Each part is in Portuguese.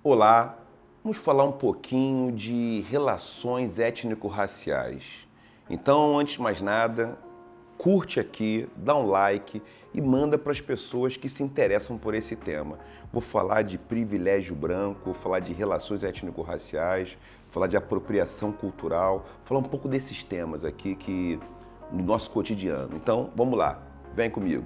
Olá, vamos falar um pouquinho de relações étnico-raciais. Então, antes de mais nada, curte aqui, dá um like e manda para as pessoas que se interessam por esse tema. Vou falar de privilégio branco, vou falar de relações étnico-raciais, vou falar de apropriação cultural, vou falar um pouco desses temas aqui que no nosso cotidiano. Então, vamos lá, vem comigo.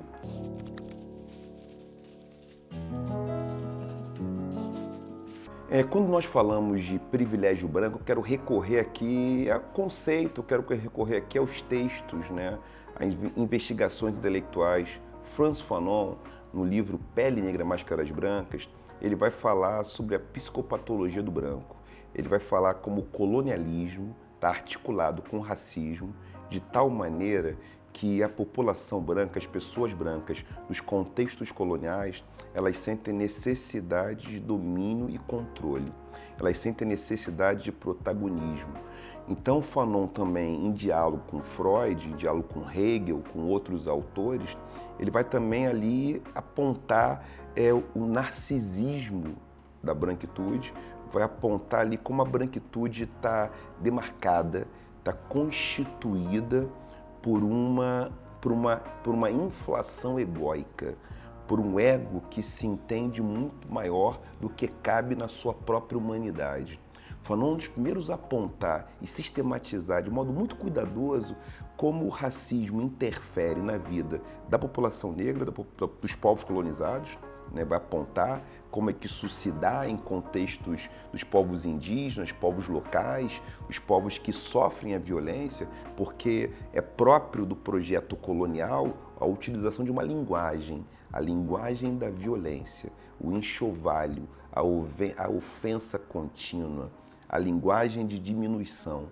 Quando nós falamos de privilégio branco, eu quero recorrer aqui a conceito, quero recorrer aqui aos textos, né, a investigações intelectuais. Frantz Fanon, no livro Pele Negra, Máscaras Brancas, ele vai falar sobre a psicopatologia do branco. Ele vai falar como o colonialismo está articulado com o racismo de tal maneira que a população branca, as pessoas brancas, nos contextos coloniais, elas sentem necessidade de domínio e controle. Elas sentem necessidade de protagonismo. Então, Fanon também, em diálogo com Freud, em diálogo com Hegel, com outros autores, ele vai também ali apontar o narcisismo da branquitude, vai apontar ali como a branquitude está demarcada, está constituída por uma inflação egóica, por um ego que se entende muito maior do que cabe na sua própria humanidade. Fanon um dos primeiros a apontar e sistematizar de modo muito cuidadoso como o racismo interfere na vida da população negra, dos povos colonizados, né, vai apontar como é que isso se dá em contextos dos povos indígenas, povos locais, os povos que sofrem a violência, porque é próprio do projeto colonial a utilização de uma linguagem, a linguagem da violência, o enxovalho, a ofensa contínua, a linguagem de diminuição.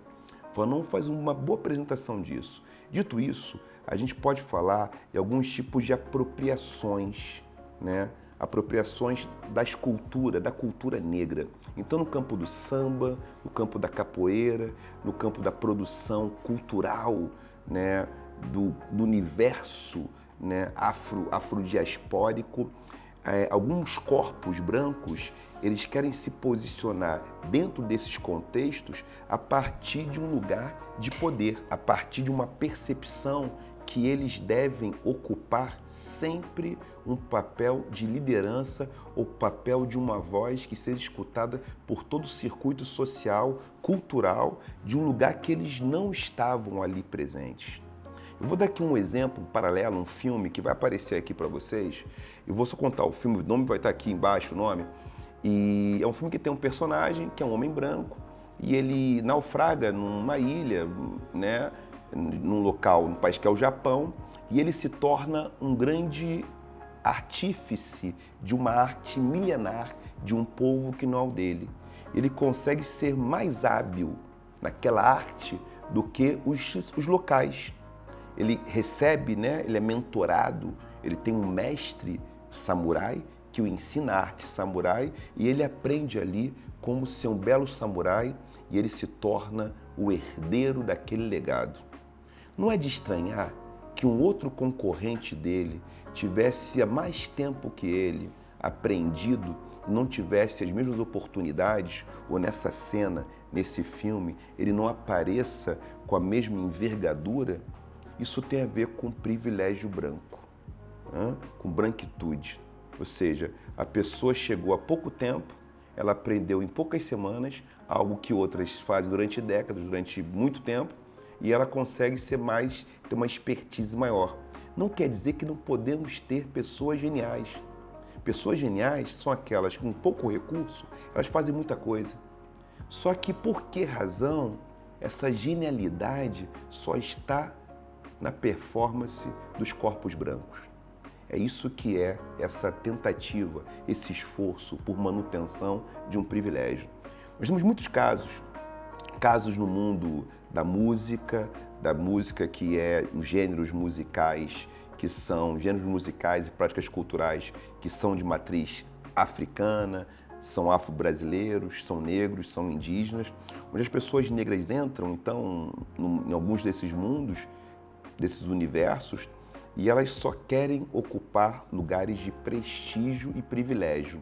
Fanon faz uma boa apresentação disso. Dito isso, a gente pode falar de alguns tipos de apropriações, né? Apropriações da cultura negra. Então, no campo do samba, no campo da capoeira, no campo da produção cultural, né, do universo, né, afrodiaspórico, alguns corpos brancos, eles querem se posicionar dentro desses contextos a partir de um lugar de poder, a partir de uma percepção que eles devem ocupar sempre um papel de liderança ou papel de uma voz que seja escutada por todo o circuito social, cultural, de um lugar que eles não estavam ali presentes. Eu vou dar aqui um exemplo, um paralelo, um filme que vai aparecer aqui para vocês. Eu vou só contar o filme, o nome vai estar aqui embaixo, o nome. E é um filme que tem um personagem que é um homem branco e ele naufraga numa ilha, né, num local, num país que é o Japão, e ele se torna um grande artífice de uma arte milenar de um povo que não é o dele. Ele consegue ser mais hábil naquela arte do que os locais. Ele recebe, né, ele é mentorado, ele tem um mestre samurai que o ensina a arte samurai e ele aprende ali como ser um belo samurai e ele se torna o herdeiro daquele legado. Não é de estranhar que um outro concorrente dele tivesse há mais tempo que ele aprendido e não tivesse as mesmas oportunidades, ou nessa cena, nesse filme, ele não apareça com a mesma envergadura. Isso tem a ver com privilégio branco, com branquitude. Ou seja, a pessoa chegou há pouco tempo, ela aprendeu em poucas semanas algo que outras fazem durante décadas, durante muito tempo, e ela consegue ter uma expertise maior. Não quer dizer que não podemos ter pessoas geniais. Pessoas geniais são aquelas com pouco recurso, elas fazem muita coisa. Só que por que razão essa genialidade só está na performance dos corpos brancos? É isso que é essa tentativa, esse esforço por manutenção de um privilégio. Nós temos muitos casos no mundo da música que é os gêneros musicais e práticas culturais que são de matriz africana, são afro-brasileiros, são negros, são indígenas, onde as pessoas negras entram, então, em alguns desses mundos, desses universos, e elas só querem ocupar lugares de prestígio e privilégio.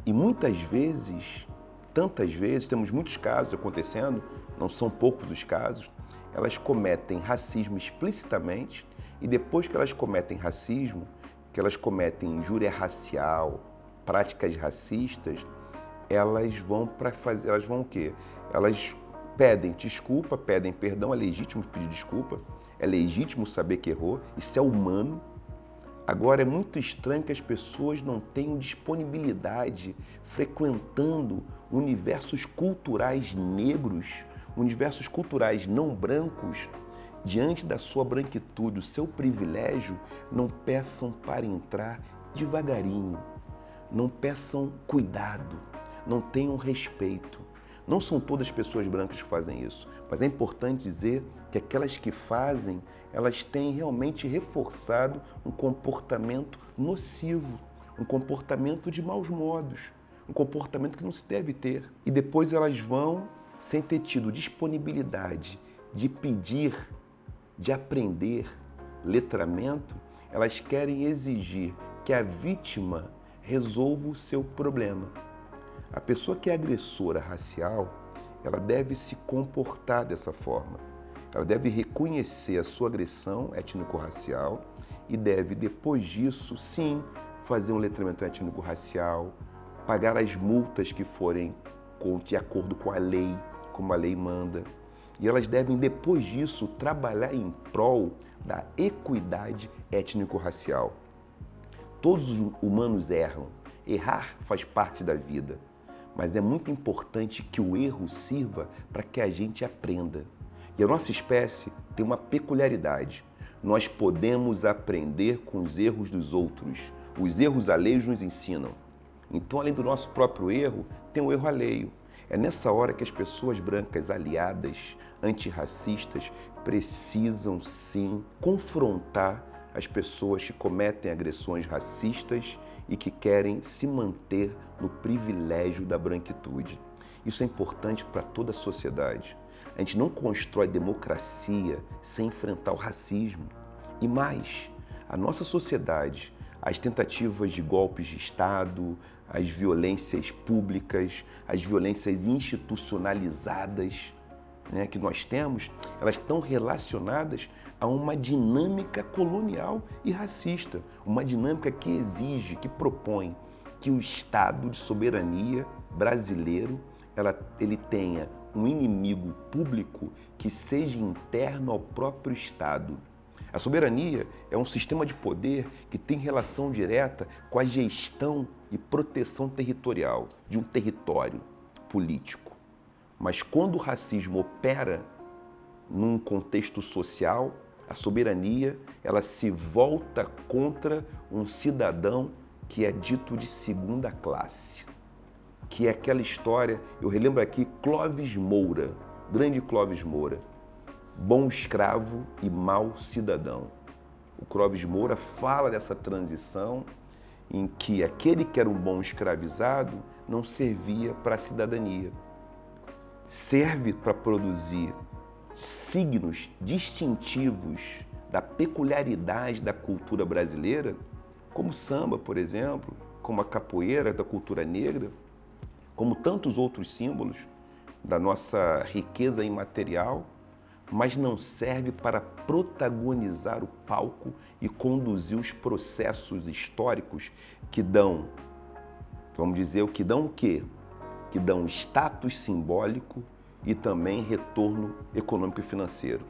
E muitas vezes, tantas vezes, temos muitos casos acontecendo, não são poucos os casos, elas cometem racismo explicitamente e depois que elas cometem racismo, que elas cometem injúria racial, práticas racistas, elas vão para fazer, elas vão o quê? Elas pedem desculpa, pedem perdão, é legítimo pedir desculpa, é legítimo saber que errou, isso é humano. Agora, é muito estranho que as pessoas não tenham disponibilidade frequentando universos culturais negros, universos culturais não brancos, diante da sua branquitude, o seu privilégio, não peçam para entrar devagarinho, não peçam cuidado, não tenham respeito. Não são todas as pessoas brancas que fazem isso, mas é importante dizer que aquelas que fazem, elas têm realmente reforçado um comportamento nocivo, um comportamento de maus modos, um comportamento que não se deve ter. E depois elas vão, sem ter tido disponibilidade de pedir, de aprender letramento, elas querem exigir que a vítima resolva o seu problema. A pessoa que é agressora racial, ela deve se comportar dessa forma. Ela deve reconhecer a sua agressão étnico-racial e deve, depois disso, sim, fazer um letramento étnico-racial, pagar as multas que forem de acordo com a lei, como a lei manda. E elas devem, depois disso, trabalhar em prol da equidade étnico-racial. Todos os humanos erram. Errar faz parte da vida. Mas é muito importante que o erro sirva para que a gente aprenda. E a nossa espécie tem uma peculiaridade. Nós podemos aprender com os erros dos outros. Os erros alheios nos ensinam. Então, além do nosso próprio erro, tem o erro alheio. É nessa hora que as pessoas brancas aliadas, antirracistas, precisam sim confrontar as pessoas que cometem agressões racistas e que querem se manter no privilégio da branquitude. Isso é importante para toda a sociedade. A gente não constrói democracia sem enfrentar o racismo. E mais, a nossa sociedade, as tentativas de golpes de Estado, as violências públicas, as violências institucionalizadas, que nós temos, elas estão relacionadas a uma dinâmica colonial e racista, uma dinâmica que exige, que propõe que o Estado de soberania brasileiro ele tenha um inimigo público que seja interno ao próprio Estado. A soberania é um sistema de poder que tem relação direta com a gestão e proteção territorial de um território político. Mas quando o racismo opera num contexto social, a soberania ela se volta contra um cidadão que é dito de segunda classe. Que é aquela história, eu relembro aqui Clóvis Moura, grande Clóvis Moura, bom escravo e mau cidadão. O Clóvis Moura fala dessa transição em que aquele que era um bom escravizado não servia para a cidadania. Serve para produzir signos distintivos da peculiaridade da cultura brasileira, como o samba, por exemplo, como a capoeira da cultura negra, como tantos outros símbolos da nossa riqueza imaterial, mas não serve para protagonizar o palco e conduzir os processos históricos que dão, vamos dizer, que dão o quê? Que dão status simbólico e também retorno econômico e financeiro.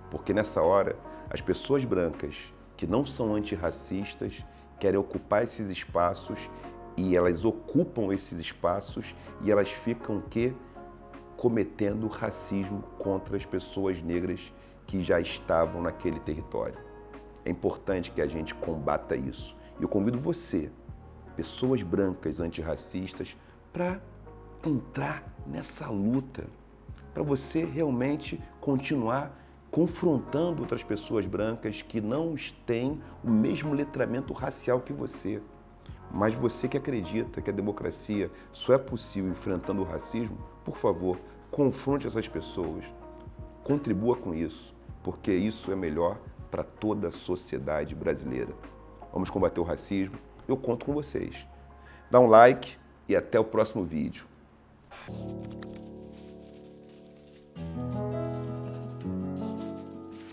Porque nessa hora, as pessoas brancas que não são antirracistas querem ocupar esses espaços e elas ocupam esses espaços e elas ficam o quê? Cometendo racismo contra as pessoas negras que já estavam naquele território. É importante que a gente combata isso. E eu convido você, pessoas brancas antirracistas, para entrar nessa luta, para você realmente continuar confrontando outras pessoas brancas que não têm o mesmo letramento racial que você. Mas você que acredita que a democracia só é possível enfrentando o racismo, por favor, confronte essas pessoas, contribua com isso, porque isso é melhor para toda a sociedade brasileira. Vamos combater o racismo, eu conto com vocês. Dá um like, e até o próximo vídeo.